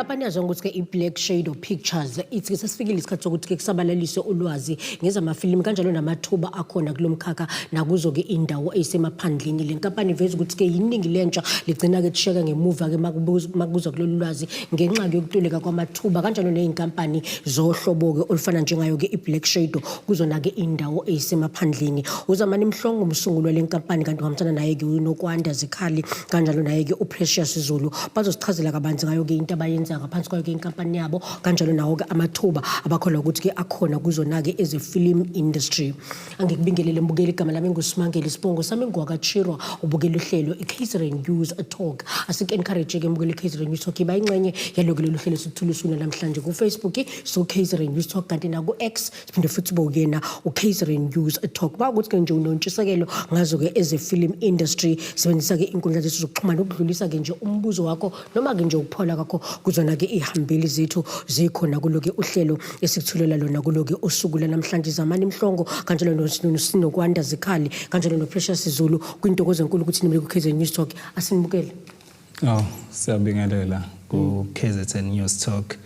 Inkampani yazo ukuthi ke iBlack Shadow Pictures ithi sesifikile isikhathi sokuthi ke kusabalalise ulwazi ngezamafilimi kanjalo namathuba akhona kulomkhakha nakuzo ke indawo eyisemaphandleni. Le nkampani iveza ukuthi ke yiningi lentsha ligcina ke tsheka ngemuva ke makubuza kulolu lwazi ngenxa yokuntuleka kwamathuba kanjalo neinkampani zohlobo ke olufana njengayo ke iBlack Shadow kuzona ke indawo eyisemaphandleni. Uzamani Mhlongo umsunguli le nkampani kanti ngamthana naye ke uNokwanda Zikhali kanjalo naye ke uPrecious Zulu bazosichazela kabanzi ngayo ke into abayenza ngaphansi kwayo ke inkampani yabo kanjalo nawo ke amathuba abakholwa ukuthi ke akhona kuzona ke eze film industry. Angikubingelele mbukeli igama lami nguSimangele Sibongo sami ngwakachirwa ubukela uhlelo iKZN News Talk. Asike encourage ke mbukeli iKZN News Talk iba ingxenye yaloko lolu hlelo sithulisuna namhlanje ku Facebook so KZN News Talk kanti na ku X siphinde futhi bokena uKZN News Talk ba ukuthi ke nje unontshisekelo ngazo ke eze film industry sebenzisa ke inkundla zethu zokuxhumana ukudlulisa ke nje umbuzo wakho noma ke nje ukuphola kakho kuzona ke ihambeli zethu zikhona kuloke uhlelo esikuthulela lona kuloke usuku namhlanje. Zamani Mhlongo kanjalo noSinokwanda Zikhali kanjalo noPrecious Zulu kwintokozo enkulu ukuthi nimele ku KZN News Talk asinibukele. Siyabingelela ku KZN News Talk.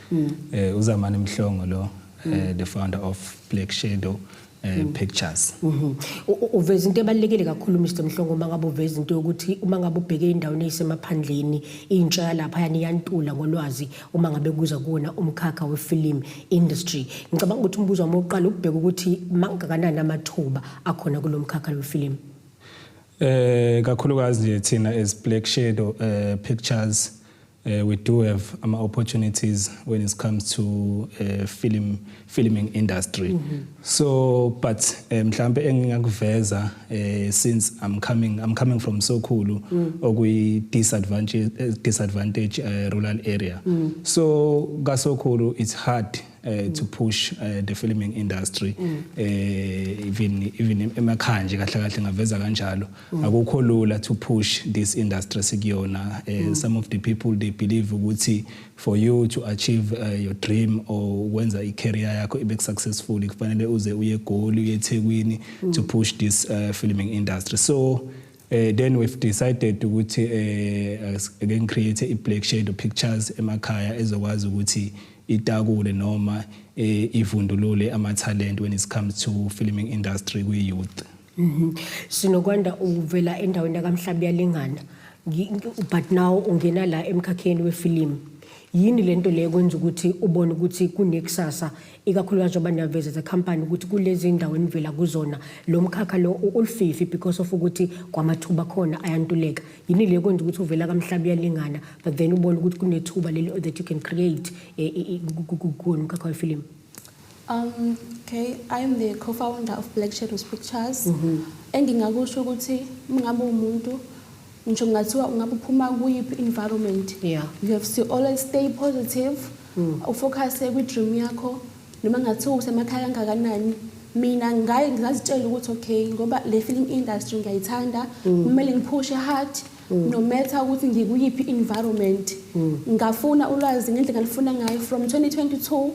Uzamani Mhlongo lo the founder of Black Shadow Pictures. Uveza into ebalekile kakhulu Mr Mhlongo mangabe uveza into ukuthi uma ngabe ubheke indawo eyisemaphandleni intsha lapha yani yantula ngolwazi uma ngabe kuza kuona umkhakha wefilm industry. Ngicabanga ukuthi umbuzo wami oqala ukubheka ukuthi mangakanani amathuba akhona kulomkhakha wefilm. Kakhulukazi thina as Black Shadow Pictures we do have opportunities when it comes to filming industry. So but mhlambe engingakuveza since I'm coming from Sokhulu okuyi disadvantage rural area. So kaSokhulu it's hard to push the filming industry even emakhaya nje kahle kahle ngaveza kanjalo akukho lula to push this industry sikuyona. Some of the people they believe ukuthi for you to achieve your dream or wenza i-career yakho ibe successful kufanele uze uye eGoli uye eThekwini to push this filming industry. So then we've decided ukuthi again create iBlack Shadow Pictures emakhaya ezokwazi ukuthi itakule noma ivundulule ama-talent when it comes to filming industry kwi youth. Sinokwanda uvela endaweni kaMhlabi yalingana but now ungena la emkhakheni wefilm. Yini lento le kwenza ukuthi ubone ukuthi kunekusasa ikakhulukazi abanaveza the company ukuthi kulezi indawo enivela kuzona lo mkhakha lo ulififi because of ukuthi kwamathuba khona ayantuleka. Yini le kwenza ukuthi uvela kaMhlabi yalingana but then ubone ukuthi kunethuba leli that you can create kumkhakha wefilm. Okay, I am the co-founder of Black Shadows Pictures. Engingakusho ukuthi ngabe umuntu ngisho ngathiwa ungabe uphuma kuyiphi environment, you have to always stay positive, ufocus kwi-dream yakho noma ngathiwa usemakhaya kangakanani. Mina ngazitshela ukuthi okay ngoba le film industry ngiyayithanda kumele ngiphushe hard no matter ukuthi ngikuyiphi environment. Ngafuna ulwazi ngendlela ngalifuna ngayo from 2022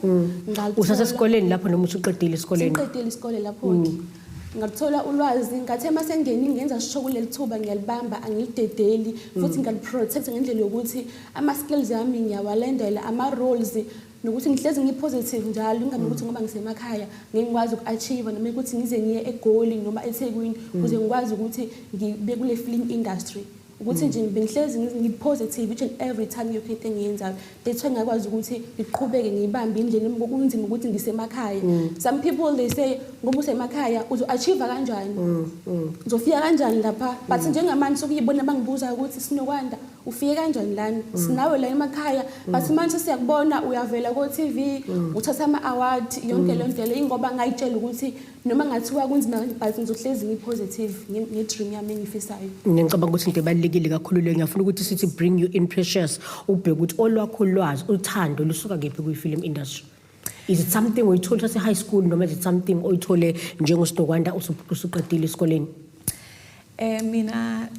ngathola usasesikoleni lapho noma usuqedile esikoleni. Ngiqedile isikole lapho ke ngathola ulwazi ngathe masengeni ngenza sisho kuleli thuba ngiyalibamba angilidedeli futhi ngaliprotect ngendlela yokuthi ama skills yami ngiyawalandela ama roles nokuthi ngihlezi ngipositive njalo ingabe ukuthi ngoba ngisemakhaya ngikwazi ukuachieve noma ukuthi ngize ngiye eGoli noma eThekwini ukuze ngikwazi ukuthi ngibe kule film industry ukuthi nje bengihlezi ngipositive each and every time yonke into engiyenzayo that's why ngakwazi ukuthi ngiqhubeke ngibambe indlela ngokunzima ukuthi ngisemakhaya. Some people they say ngoba usemakhaya uzo achieve kanjani uzofika kanjani lapha but njengamanje sokuyibona bangibuza ukuthi Sinokwanda ufike kanjani lana sinawe la emakhaya but manje siyakubona uyavela ku TV uthatha ama award yonke le ndlela ingoba ngayitshela ukuthi noma ngathiwa kunzima but ngizohlezi ngipositive ngedream yami engifisayo. Ngicabanga ukuthi into ebalekile kakhulu le ngiyafuna ukuthi sithi bring you in Precious ubheke ukuthi olwakho lwazi uthando lusuka ngephi kwi-film industry. Is it something oyithola ase high school noma is it something oyithole njengoSinokwanda usuqedile esikoleni? Mina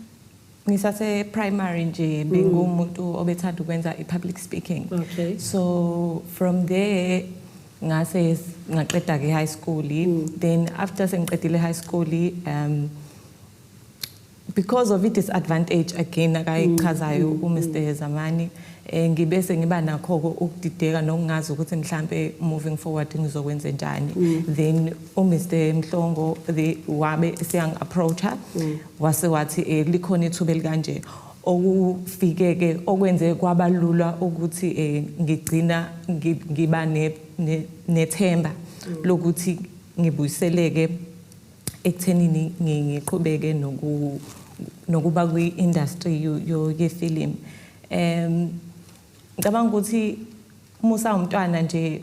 ngisase primary nje bengumuntu obethanda ukwenza i-public speaking. Okay. So from there ngase ngaqeda ke high school then after sengiqedile high school because of i-disadvantage again akayichazayo uMr Zamani ngibese ngiba nakho ukudideka nokungazi ukuthi mhlambe moving forward ngizokwenza njani then uMr Mhlongo wabe siyang approacher wase wathi likhona ithuba elikanje okufikeke okwenze kwabalula ukuthi ngigcina ngiba nethemba lokuthi ngibuyiseleke ekuthenini ngiqhubeke nokuba kwi-industry yefilm. Ngicabanga ukuthi musa umntwana nje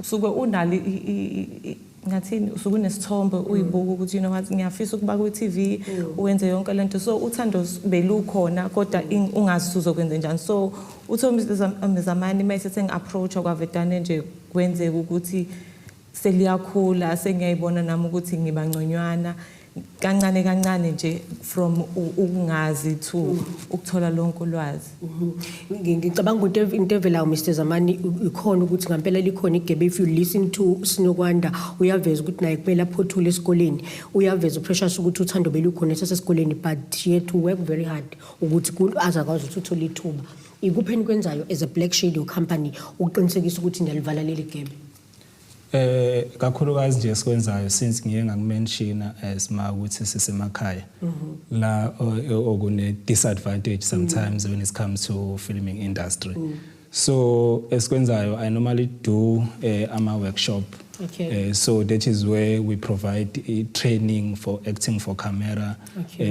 usuke unalo ngathini usuke unesithombe uyibuka ukuthi you know what ngiyafisa ukuba ku-TV uwenze yonke lento so uthando belukhona kodwa ungazi uzokwenza njani so uThomi Zamani mase sengi-approach kwavedane nje kwenzeka ukuthi seliyakhula sengiyayibona nami ukuthi ngibangconywana kancane nje from ukungazi to ukuthola lonke ulwazi. Ngicabanga ukuthi into evela uMr Zamani ikhona ukuthi ngempela likhona igebe if you listen to Sinokwanda uyaveza ukuthi naye kumele aphothule esikoleni uyaveza upressure ukuthi uthando belukhona sesesikoleni but she had to work very hard ukuthi azakwazi ukuthi uthole ithuba. Ikupheni kwenzayo as a Black Shadow company uqinisekisa ukuthi ndiyalivala leli gebe? Kakhulukazi nje sikwenzayo since ngiye ngakumenshina esima ukuthi sisemakhaya la okune disadvantage sometimes when it comes to filming industry. So esikwenzayo I normally do ama workshop. Okay. So that is where we provide training for acting for camera,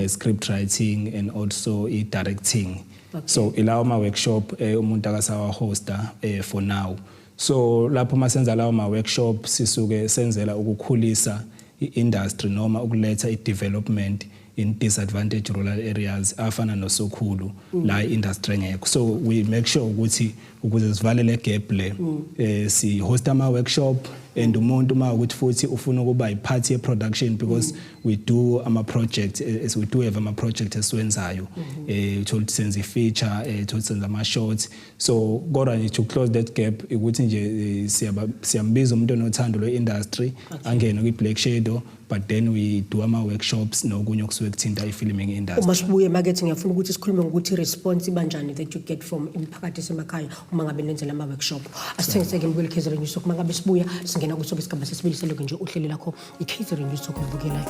script writing and also directing. Okay. So ilawo ma workshop umuntu akasawa hosta for now. So lapho masenza lawo ma workshop sisuke senzela ukukhulisa iindustry noma ukuletha idevelopment in disadvantaged rural areas afana noSokhulu la industry ngekho. So we make sure ukuthi ukuze sivalele gap le si host ama workshop and umuntu ma ukuthi futhi ufuna ukuba ipart ye production because we do ama project as we do have ama project esiwenzayo to senze feature to senze ama shorts so kodwa nje to close that gap ukuthi nje siyambiza umuntu onothando lo industry angene kwi Black Shadow but then we do ama workshops nokunye okusuke kuthinta ifilming industry. Uma sibuye marketing ngiyafuna ukuthi sikhulume ngokuthi response ibanjani that you get from imphakathi semakhaya uma ngabe nenzela ama workshop. Asithengiseke ngibule Catering News uma ngabe sibuya singena kusoke isigaba sesibili seloko nje uhlelo lakho iCatering News okubukelayo.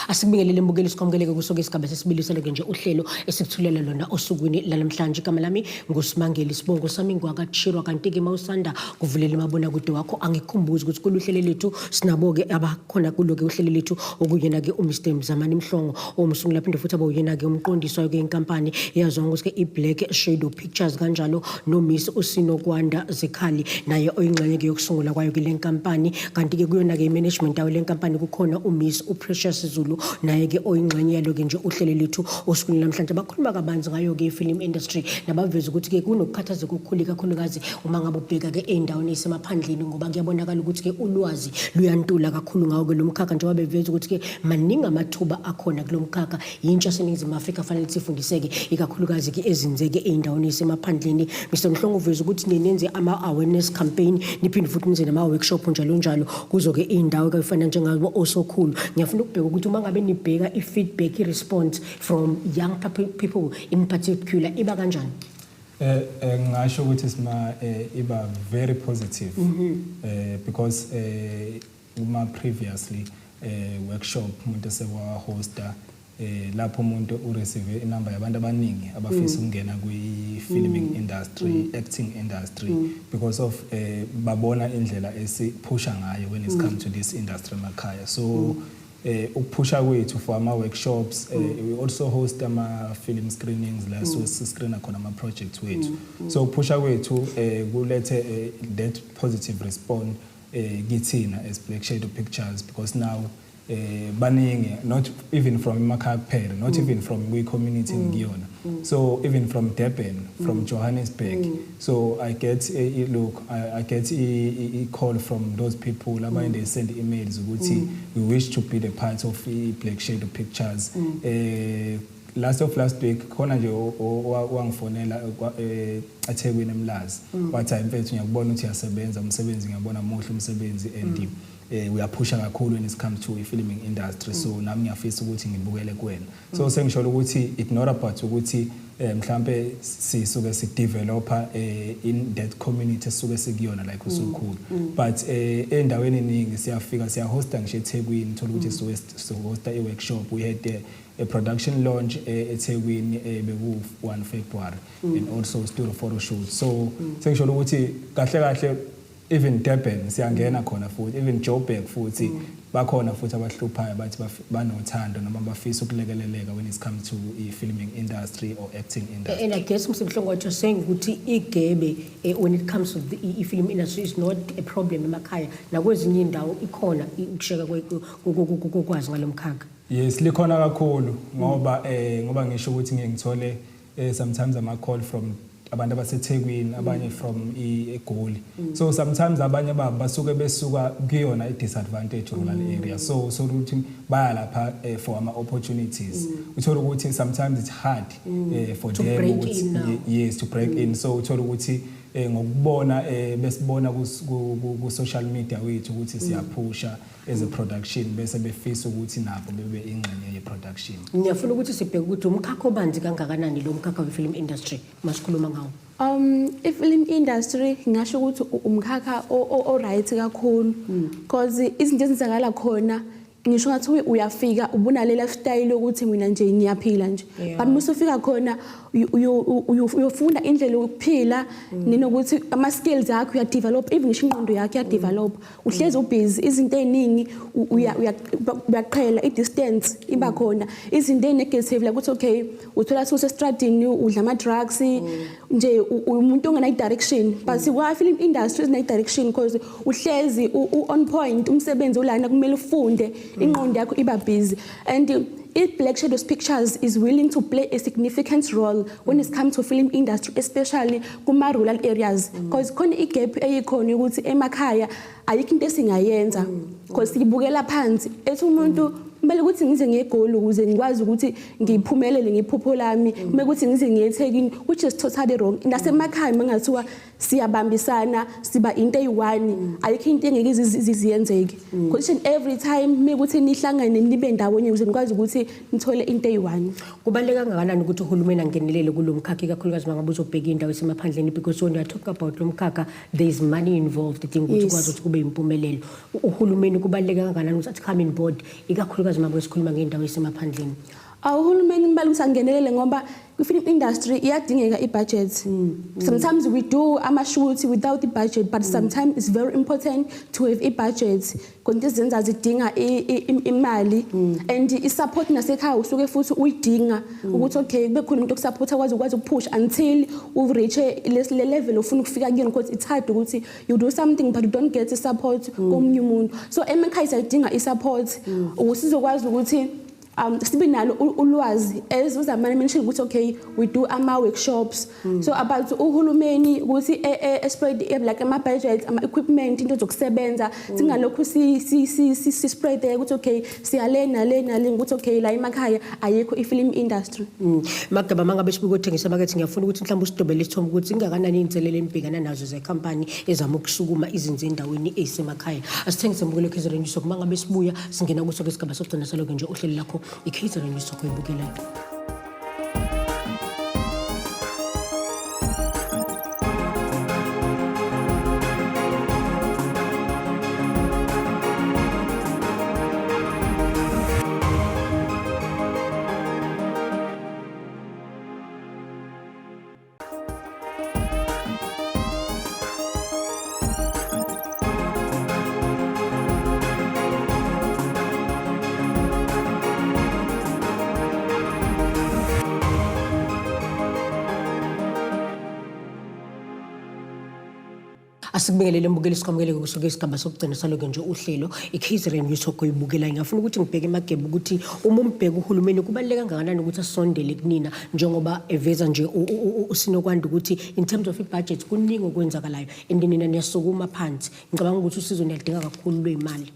Asikubingelele mbukeli sikwamkeleke kusoke isigaba sesibili seloko nje uhlelo esikuthulela lona osukwini lalamhlanje. Igama lami nguSimangeli Sibongo sami ngwakatshirwa kanti ke mawusanda kuvulela imabona kude wakho angikhumbuza ukuthi kuluhlelo lethu sinabo ke abakhona kulo ke uhlelo lethu okuyena ke uMr Zamani Mhlongo omsungula phinde futhi abayena ke umqondisi ke inkampani eyazwa ukuthi ke iBlack Shadow Pictures kanjalo no Miss Usinokwanda Zikhali naye oyingxenye ke yokusungula kwayo ke lenkampani kanti ke kuyona ke management yayo lenkampani kukhona uMiss uPrecious Zulu naye ke oyingxenye yalo ke nje uhlelo lethu osukwini namhlanje bakhuluma kabanzi ngayo ke film industry nabaveza ukuthi ke kunokukhathaza okukhulu kakhulukazi uma ngabe ubheka ke endaweni esemaphandleni ngoba kuyabonakala ukuthi ke ulwazi luyantula kakhulu ngawo ke lomkhakha njengoba beveza ukuthi ke maningi amathuba akhona kulomkhakha yintsha seningizimu Afrika fanele sifundiseke ikakhulukazi ke ezinzeke endaweni esemaphandleni. Mr Mhlongo uveza ukuthi nenenze ama awareness campaign niphinde futhi nize nama workshop njalo kuzo ke indawo ke efana njengabo osokhulu. Ngiyafuna ukubheka ukuthi uma ngabe nibheka i-feedback i-response from young people in particular iba kanjani? Ngisho ukuthi sima iba very positive because uma previously workshop umuntu sewa hosta lapho umuntu ureceive inamba yabantu abaningi abafisa ukungena kwi filming industry acting industry because of babona indlela esiphusha ngayo when it comes to this industry emakhaya so ukuphusha kwethu for ama workshops we also host ama film screenings la so screena khona ama projects wethu so ukuphusha kwethu kulethe that positive response kithina as Black Shadow Pictures, because now baningi, not even from emakhaya kuphela, not even from we community ngiyona, so even from Durban, from Johannesburg. So I get I get a call from those people abanye they send emails ukuthi we wish to be the part of Black Shadow Pictures. Last week khona nje wangifonela eThekwini eMlazi wathi mfethu ngiyakubona ukuthi uyasebenza umsebenzi, ngiyabona muhle umsebenzi and we are pushing kakhulu when it comes to a filming industry, so nami ngiyafisa ukuthi ngibukele kuwena. So sengisho ukuthi it's not about ukuthi mhlambe sisuke si developer in that community suke sikuyona like usukhulu, but endaweni eningi siyafika siyahosta ngisho eThekwini, thola ukuthi so hosta a workshop. We had a production launch eThekwini beku 1 February and also studio photo shoot. So sengisho ukuthi kahle even Durban siyangena khona futhi, even Joburg futhi bakhona futhi abahluphayo bathi banothando noma bafisa ukulekeleleka when it comes to filming industry or acting industry. And I guess Mhlongo what you're saying ukuthi igebe when it comes to the film industry is not a problem emakhaya, nakwezinye indawo ikhona ukusheka kokwazi ngalomkhakha. Yes, likhona kakhulu ngoba ngisho ukuthi ngithole sometimes ama call from abantu abaseThekwini, abanye from eGoli. So sometimes abanye basuke besuka kuyona i-disadvantage rural area, so ukuthi baya lapha for ama opportunities. Uthola ukuthi sometimes it's hard for to them break in, yes, to break in. So uthola ukuthi ngokubona besibona ku social media wethu ukuthi siyaphusha as a production bese befisa ukuthi nabo bebe ingxenye ye production. Ngiyafuna ukuthi sibheke ukuthi umkhakha obanzi kangakanani lo mkhakha we film industry masikhuluma ngawo. I-film industry ngisho ukuthi umkhakha o right kakhulu because izinto ezenzakala khona ngisho ngathi uyafika ubuna le lifestyle ukuthi mina nje ngiyaphila nje, but musufika khona uyofunda indlela yokuphila ninokuthi ama skills akho uya develop, even ngisho ingqondo yakho ya develop, uhlezi ubusy izinto eziningi uyaqhela i-distance iba khona, izinto ezinegative like ukuthi okay uthola suse stradini udla ama drugs nje umuntu ongena direction, but sikwa film industry is direction because uhlezi on point, umsebenzi ulana kumele ufunde, ingqondo yakho iba busy. And Black Shadows Pictures is willing to play a significant role when it comes to film industry, especially kuma rural areas, because khona igap eyikhona ukuthi emakhaya ayikho into esingayenza because sibukela phansi ethi umuntu kumele ukuthi ngize ngeGoli ukuze ngikwazi ukuthi ngiphumelele ngephupho lami, kumele ukuthi ngize ngiyeThekwini, which is totally wrong. Nasemakhaya mangathiwa siyabambisana siba into eyi-one, ayikho into engeke ziyenzeke because every time mekuthi nihlangane nibe ndawonye ukuze nikwazi ukuthi nithole into eyi-one. Kubaleka kangakanani ukuthi uhulumeni angenelele kulomkhakha ikakhulukazi mangabe uzobheka indawo esemaphandleni, because when you are talking about lomkhakha there is money involved, idinga ukuthi ukwazi ukuthi kube impumelelo. Uhulumeni kubaleka kangakanani ukuthi athi come in board ikakhulukazi mangabe sikhuluma ngendawo esemaphandleni? Uhulumeni kumele ukuthi angenelele ngoba i-film industry iyadingeka i-budget. Sometimes we do ama-shoot without the budget, but sometimes it's very important to have i-budget because izinto zidinga imali and i-support nasekhaya usuke futhi uyidinga ukuthi okay kube khona umuntu okusupporta ukwazi ukupush until u-reach le level ofuna ukufika kuyona, because it's hard ukuthi you do something but you don't get i-support komunye umuntu. So emakhaya sayidinga i-support usizokwazi ukuthi sibe nalo ulwazi ezuzamane mention ukuthi okay we do ama workshops, so about uhulumeni ukuthi spread like ama budget ama equipment into zokusebenza singalokho si spread ukuthi okay siyalena le ukuthi okay la emakhaya ayikho i-film industry. Magaba mangabe sibuka uthengisa market, ngiyafuna ukuthi mhlawumbe usidobele isithombe ukuthi ingakanani inselele enibhekana nazo ze-company ezama ukusukuma izinto endaweni ezisemakhaya. Asithengise mbukelo Khizero News, mangabe sibuya singena kuso ke isigaba sokugcina saloke nje uhlelo lakho iKhizero News oyibukelayo. Asikubingelele mbukeli sikwamukele kusuke isigaba sokugcina saloke nje uhlelo iKZN News Talk oyibukela. Ngiyafuna ukuthi ngibheke emagebe ukuthi uma umbheka uhulumeni kubaleka kangakanani ukuthi asondele kunina njengoba eveza nje usinokwanda ukuthi in terms of ibudget kuningi okwenzakalayo endinina niyasukuma phansi. Ngicabanga ukuthi usizo niyadinga kakhulu lwemali.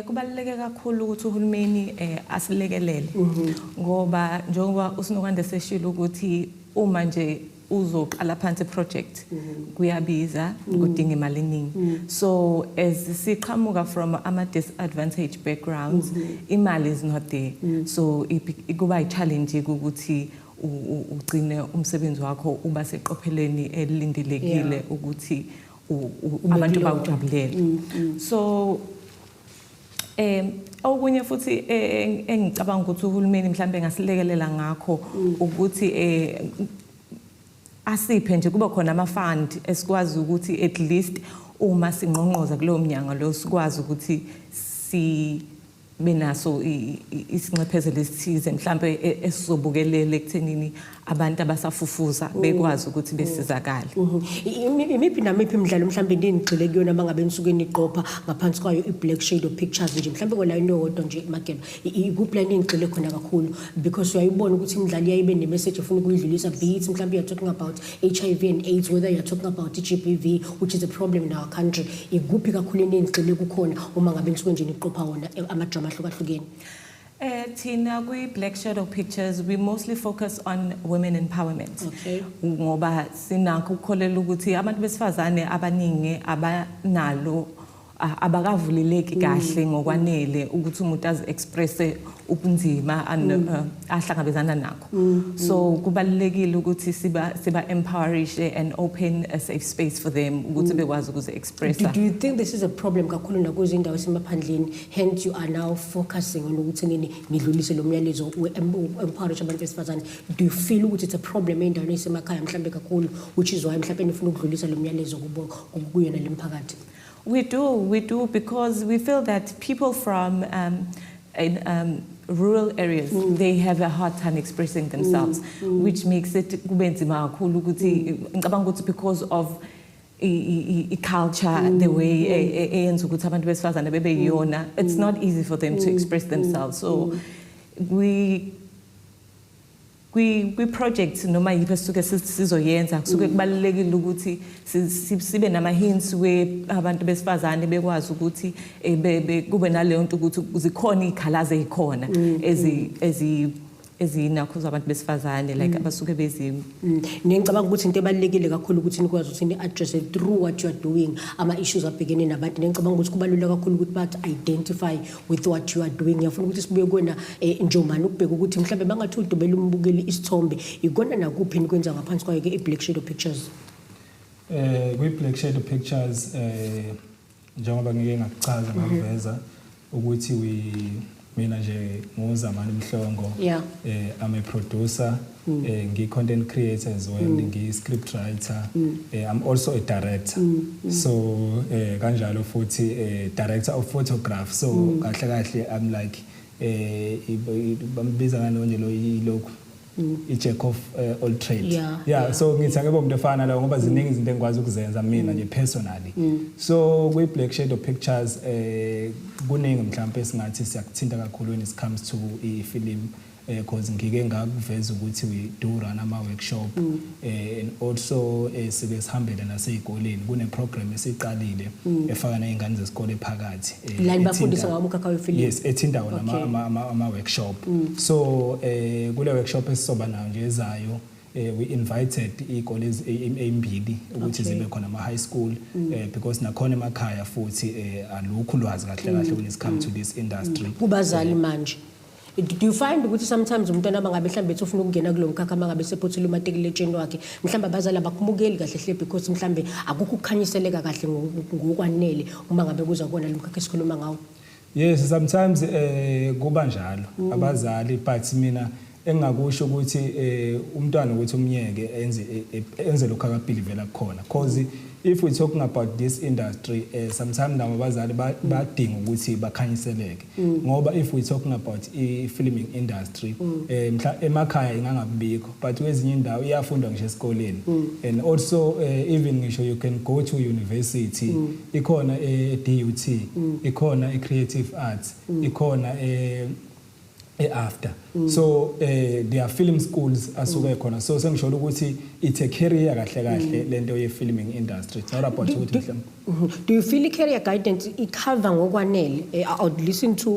Kubaluleke kakhulu ukuthi uhulumeni asilekelele ngoba njengoba usinokwanda seshilo ukuthi uma nje uzoqala phansi project kuyabiza kudinga imali eningi. So as siqhamuka from ama disadvantaged backgrounds, imali is not there. So kuba a challenge ukuthi ugcine umsebenzi wakho uba seqopheleni elindelekile ukuthi abantu bawujabulele. So okunye futhi engicabanga ukuthi uhulumeni mhlambe ngasilekelela ngakho ukuthi asiphe nje kuba khona ama fund esikwazi ukuthi at least uma sinqonqoza kulo mnyanga lo sikwazi ukuthi benaso isinxephezelo esithize mhlambe esizobukelele ekuthenini abantu abasafufuza bekwazi ukuthi besizakale. Imiphi namiphi imidlalo mhlambe ningigxile kuyona mangabe nisuke niqopha ngaphansi kwayo iBlack Shadow Pictures nje mhlambe ngola inodwa nje Mageba ikuphi la ningigxile khona kakhulu because uyayibona ukuthi imidlalo iyayibe ne message efuna ukuyidlulisa beats mhlambe you're talking about HIV and AIDS, whether you're talking about GBV, which is a problem in our country. Ikuphi kakhulu ningigxile kukhona uma ngabe nisuke nje niqopha wona amadrama ahlukahlukene? Tina, Black Shadow Pictures, we mostly focus on women empowerment. Okay. Ngoba sinakho ukukholela ukuthi abantu besifazane abaningi abanalo abakavuleleki kahle ngokwanele ukuthi umuntu az-expresse ubunzima ahlangabezana nakho. So kubalulekile ukuthi siba empowerish and open a safe space for them ukuthi bekwazi ukuze-expressa. Do you think this is a problem kakhulu nakuzo indawo esemaphandleni, hence you are now focusing on ukuthi nidlulise lo myalezo empowerish abantu besifazane? Do you feel ukuthi it's a problem endaweni esemakhaya mhlambe kakhulu, which is why mhlambe nifuna ukudlulisa lo myalezo kuyona le mphakathi? We do because we feel that people from rural areas, they have a hard time expressing themselves, which makes it kubenzima kakhulu ukuthi ngicabanga ukuthi because of culture, the way eyenza ukuthi abantu besifazane bebe yiyona, it's not easy for them to express themselves. So we project noma yiphi esisuke sizoyenza kusuke kubalulekile ukuthi sibe nama hints we abantu besifazane bekwazi ukuthi kube naleyo nto ukuthi zikhona ikhalaze ikhona ezinakho zabantu besifazane like abasuke bezimo. Ngicabanga ukuthi into ebalulekile kakhulu ukuthi nikwazi ukuthi ni-address through what you are doing ama issues abhekene nabantu. Ngicabanga ukuthi kubaluleke kakhulu ukuthi bathi identify with what you are doing. Ngiyafuna ukuthi sibuye kuwena njomani ukubheka ukuthi mhlambe bangathi udubela umbukeli isithombe ikona nakuphi nikwenza ngaphansi kwayo ke iBlack Shadow Pictures. Kwi-Black Shadow Pictures njengoba ngike ngakuchaza ngaveza ukuthi mina nje nguzamani Mhlongo, I'm a producer, ngi-content creator as well, ngi-script writer, I'm also a director. So kanjalo futhi director of photograph. So kahle I'm like bambiza kanonje lo yilokhu i-jack of all trades. So ngithi angebe umuntu efana la ngoba ziningi izinto engikwazi ukuzenza mina nje personally. So kwi-Black Shadow Pictures kuningi mhlawumbe esingathi siyakuthinta kakhulu when it comes to i-film because ngike ngakuveza ukuthi we do run ama workshop and also sike sihambele nasey'koleni kune program esiqalile efaka nezingane zesikole phakathi la bafundisa ngomkhakha we-film. Yes, ethinta wona ama workshop. So kule workshop esizoba nayo nje ezayo we invited iy'kole ezimbili ukuthi zibe khona ama high school because nakhona emakhaya futhi alukho ulwazi kahle when it comes to this industry. Kubazali manje, do you find ukuthi sometimes umntwana abangabe mhlambe ethi ufuna ukungena kulo mkhakha mangabe sephothela umatriculation wakhe mhlambe abazali abakumukeli kahle hle because mhlambe akukho ukukhanyiseleka kahle ngokwanele uma ngabe kuza kona lo mkhakha esikhuluma ngawo? Yes, sometimes kuba njalo abazali, but mina engakusho ukuthi umntwana ukuthi umnyeke enze lokho akabhilivela khona because if we're talking about this industry, sometimes abazali badinga ukuthi bakhanyiseleke ngoba if we're talking about filming industry mhla emakhaya ingangabikho but kwezinye indawo iyafundwa ngisho esikoleni and also even ngisho you can go to university ikhona DUT ikhona creative arts ikhona after so there are film schools asuke khona so sengisho ukuthi it's a career kahle lento ye filming industry it's not about ukuthi do you feel career guidance icover ngokwanele I would listen to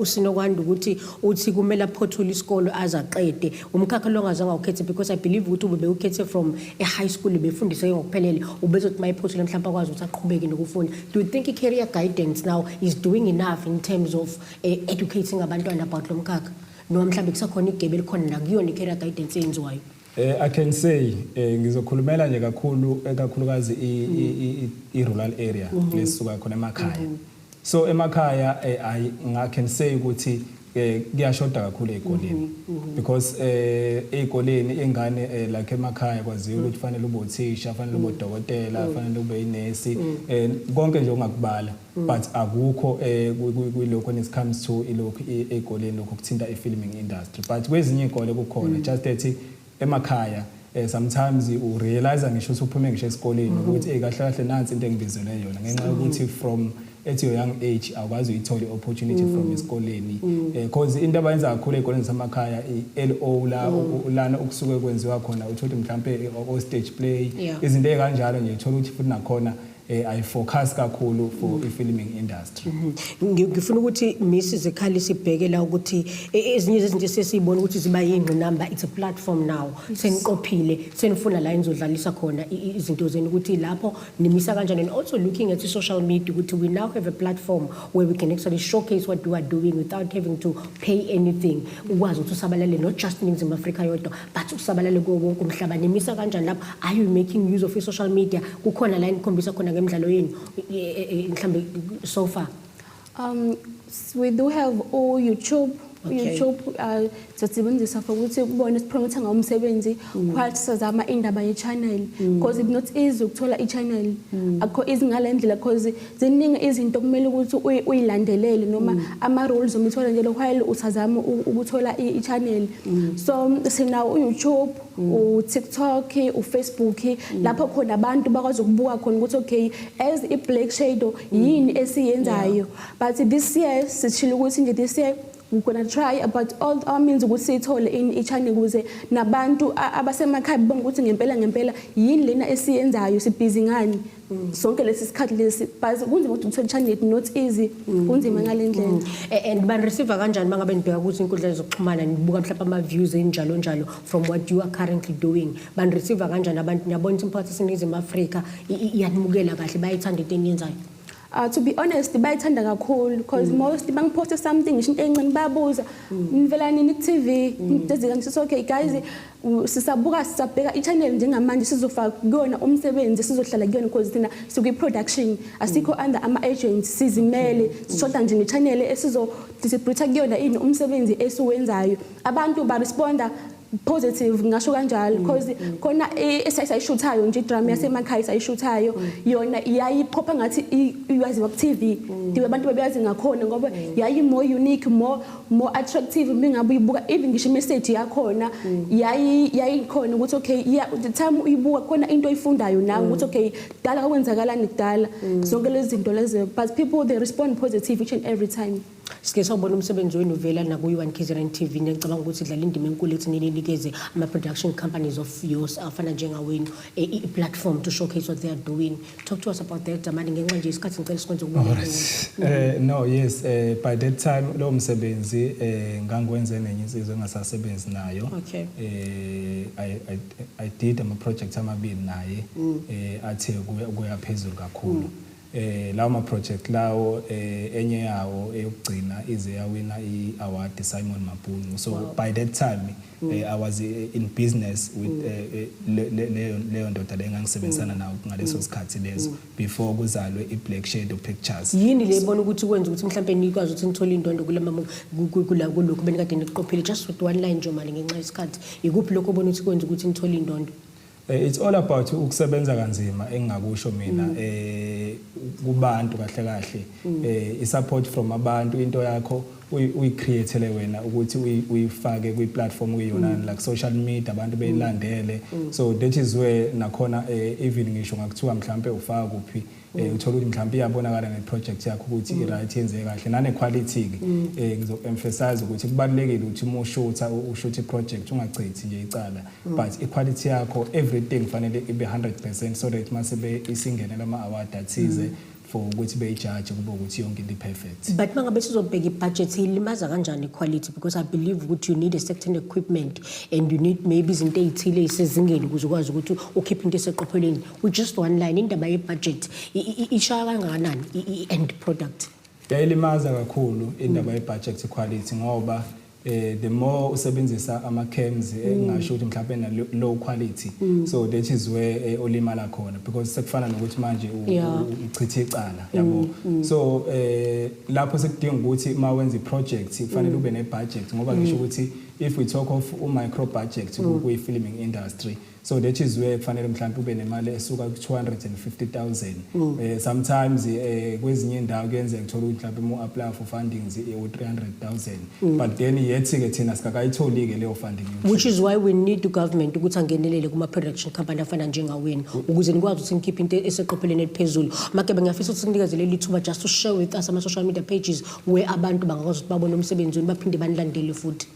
uSinokwanda ukuthi uthi kumele aphothule isikolo azaqede umkhakha lo ngazange ukhethe because I believe ukuthi ube ukhethe from a high school befundise ngokuphelele ubezothi mayiphothule mhlawumbe akwazi ukuthi aqhubeke nokufunda do you think career guidance now is doing enough in terms of educating abantwana about lo mkhakha noma mhlawumbe kusakhona igebe likhona nakuyona career guidance eyenziwayo I can say ngizokhulumela nje kakhulukazi i-rural area lesisuka khona emakhaya so emakhaya I can say ukuthi kuyashoda kakhulu ezikoleni because ezikoleni ingane like emakhaya kwaziyo ukuthi fanele ube uthisha fanele ube udokotela fanele ube inesi konke nje ongakubala but akukho kulokho when it comes to ilokho ezikoleni lokho kuthinta i-filming industry but kwezinye izikole kukhona just that emakhaya sometimes you realize ngisho usuphume ngisho esikoleni ukuthi kahle kahle nansi into engibizele yona ngenxa ukuthi from at your young age akwazi uyithola opportunity from esikoleni because into abayenza kakhulu ezikoleni zamakhaya iLO la ulana ukusuke kwenziwa khona uthola mhlambe o stage play izinto ezikanjalo nje uthola ukuthi futhi nakhona I focus kakhulu for filming industry ngifuna ukuthi Mrs Ekhali sibhekela ukuthi ezinye izinto sesiyibona ukuthi ziba yingqinamba it's a platform now seniqophile senifuna la inzodlalisa khona izinto zeni ukuthi lapho nimisa kanjani and also looking at social media ukuthi we now have a platform where we can actually showcase what we are doing without having to pay anything ukwazi ukuthi usabalale not just in Africa yodwa but usabalale konke umhlaba nimisa kanjani lapho are you making use of social media kukhona la inikhombisa khona ngemidlalo yenu mhlambe so far we do have YouTube sasebenzisa ukuthi ukubona sipromote ngomsebenzi kwathi sizama indaba ye channel because it's not easy ukuthola i channel akho izingalendlela because ziningi izinto kumele ukuthi uyilandelele noma ama rules umthola nje while usazama ukuthola i channel so sina uYouTube uTikTok uFacebook lapho khona abantu bakwazi ukubuka khona ukuthi okay as i Black Shadow yini esiyenzayo but this year sithile ukuthi nje this year we're going to try about all our means ukuthi sithole in channel kuze nabantu abasemakhaya bonke ukuthi ngempela yini lena esiyenzayo sibhizi ngani sonke lesi sikhathi lesi but kunzima ukuthi uthole channel not easy kunzima ngalendlela and ban receive kanjani mangabe nibheka ukuthi inkundla zokuxhumana nibuka mhlawumbe ama views enjalo from what you are currently doing ban receive kanjani abantu nyabona ukuthi imphakathi eseNingizimu Afrika iyanimukela kahle bayithanda into eniyenzayo to be honest bayithanda kakhulu because most bangipost something ngisho into encane bayabuza nivela nini TV into kanjalo okay guys sisabuka sisabheka i-channel njengamanje sizofaka kuyona umsebenzi sizohlala kuyona because thina siku production asikho under ama agents sizimele sishoda nje ne-channel esizo distribute kuyona ini umsebenzi esiwenzayo abantu ba responda positive ngasho kanjalo because khona esayishuthayo nje drama yasemakhaya sayishuthayo yona iyayiphopha ngathi iyaziwa ku TV dibe abantu bebeyazi ngakhona ngoba yayi more unique more attractive mingabe uyibuka even ngisho message yakhona yayi khona ukuthi okay the time uyibuka khona into oyifundayo nawe ukuthi okay dala kwenzakalani kudala zonke lezi zinto lezo but people they respond positive each and every time Sike sawubona umsebenzi wenu vela na ku U1KZN TV ngicabanga ukuthi idlala indima enkulu ethi ninikeze ama production companies of yours afana njengawenu I platform to showcase what they are doing. Talk to us about that manje ngenxa nje isikhathi ngicela sikwenze ukubona. No yes by that time lo msebenzi ngangwenze nenye insizwe engasasebenzi nayo. Okay. I did ama project amabili naye athe kuya phezulu kakhulu. Lawo ma project lawo enye yawo eyokugcina ize yawina iaward Simon Mabhunu so by that time I was in business with leyo ndoda lengangisebenzisana nawo ngaleso sikhathi lezo before kuzalwe iBlack Shadow Pictures yini le ibona ukuthi kwenza ukuthi mhlambe nikwazi ukuthi nithole indondo kulokho benikade niqophile just with one line nje manje ngenxa yesikhathi ikuphi lokho ubona ukuthi kwenza ukuthi nithole indondo It's all about ukusebenza kanzima engingakusho mina kubantu kahle kahle i-support from abantu into yakho uyicreatele wena ukuthi uyifake kwi-platform uyiyona like social media abantu beyilandele so that is where nakhona even ngisho ngakuthiwa mhlambe ufaka kuphi uthola ukuthi mhlambe iyabonakala ngeproject yakho ukuthi i-right yenze kahle nane quality ke ngizo-emphasize ukuthi kubalulekile ukuthi uma ushutha i-project ungachithi nje icala but i-quality yakho everything fanele ibe 100% so that mase isingenela ama-award athize for ukuthi beyijudge kube ukuthi yonke into perfect. But mangabe sizobheka i-budget ilimaza kanjani quality because I believe ukuthi you need a certain equipment and you need maybe izinto ezithile ezisezingeni ukuze ukwazi ukuthi ukhiphe into eseqophelweni with just one line indaba ye-budget ishaya kangakanani i-end product. Yayilimaza kakhulu indaba ye-budget quality ngoba the more usebenzisa ama-cams engasho ukuthi mhlawumbe na low quality so that is where olimala khona because sekufana nokuthi manje uchithe icala yabo so lapho sekudinga ukuthi uma wenza i-project kufanele ube ne-budget ngoba ngisho ukuthi if we talk of micro budget kwi-filming industry so that is where kufanele mhlawumbe ube nemali esuka ku-250,000 sometimes kwezinye indawo kuyenzeka uthola ukuthi mhlawumbe uma apply for fundings u-300,000 but then yethi-ke thina sikakayitholi-ke leyo funding which is why we need the government ukuthi angenelele kuma-production company afana njengawena ukuze nikwazi ukuthi nikhiphe into eseqopheleni eliphezulu makebe ngiyafisa ukuthi sinikeze leli thuba just to share with us ama-social media pages where abantu bangakwazi ukuthi babone umsebenzi wenu baphinde banilandele futhi.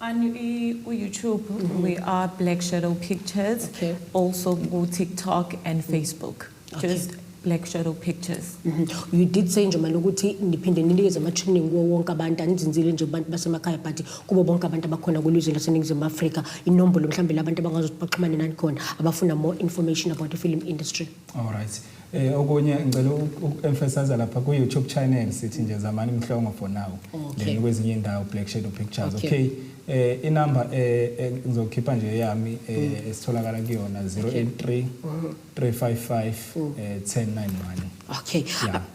On YouTube, we are Black Shadow Pictures. Okay. Also go TikTok and Facebook. Okay. Just Black Shadow Pictures. You did say nje manje ukuthi niphinde ninikeze ama-training kuwo wonke abantu anizinzile nje abantu basemakhaya but kubo bonke abantu abakhona kwelizwe laseNingizimu Afrika inombolo mhlawumbe labantu abangazi ukuthi baxhumane nani khona abafuna more information about the film industry. All right. Okunye ngicela uku-emphasize lapha ku-YouTube channel sithi nje Zamani Mhlongo for now. Then kwezinye indawo Black Shadow Pictures. Okay. Inamba ngizokhipha nje yami esitholakala kuyona 083 355 1091. Okay.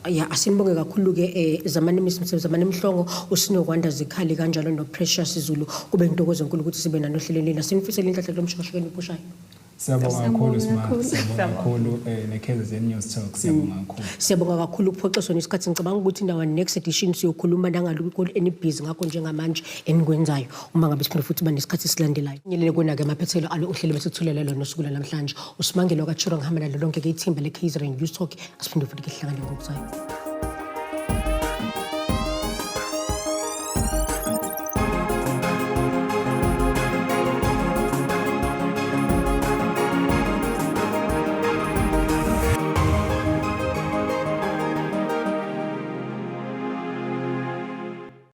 Yeah, asinibonge kakhulu ke Zamani Mhlongo usinokwanda zikhali kanjalo no Precious Zulu kube intokozo enkulu ukuthi sibe nalo hlelweni lena sinifisela inhlanhla lomshashweni ophushayo. Siyabonga kakhulu neKZN News Talk siyabonga kakhulu. Siyabonga kakhulu ukuphoxiswa nesikhathi ngicabanga ukuthi ndawa next edition siyokhuluma nangalokho enibhizi ngakho njengamanje enikwenzayo uma ngabe siphinde futhi banesikhathi silandelayo. Nyelele kona ke amaphethelo alo uhlelo besithulela lona nosuku namhlanje uSimangelo kaChura ngihamba nalo lonke ke ithimba leKZN News Talk asiphinde futhi ke hlangane ngokuzayo.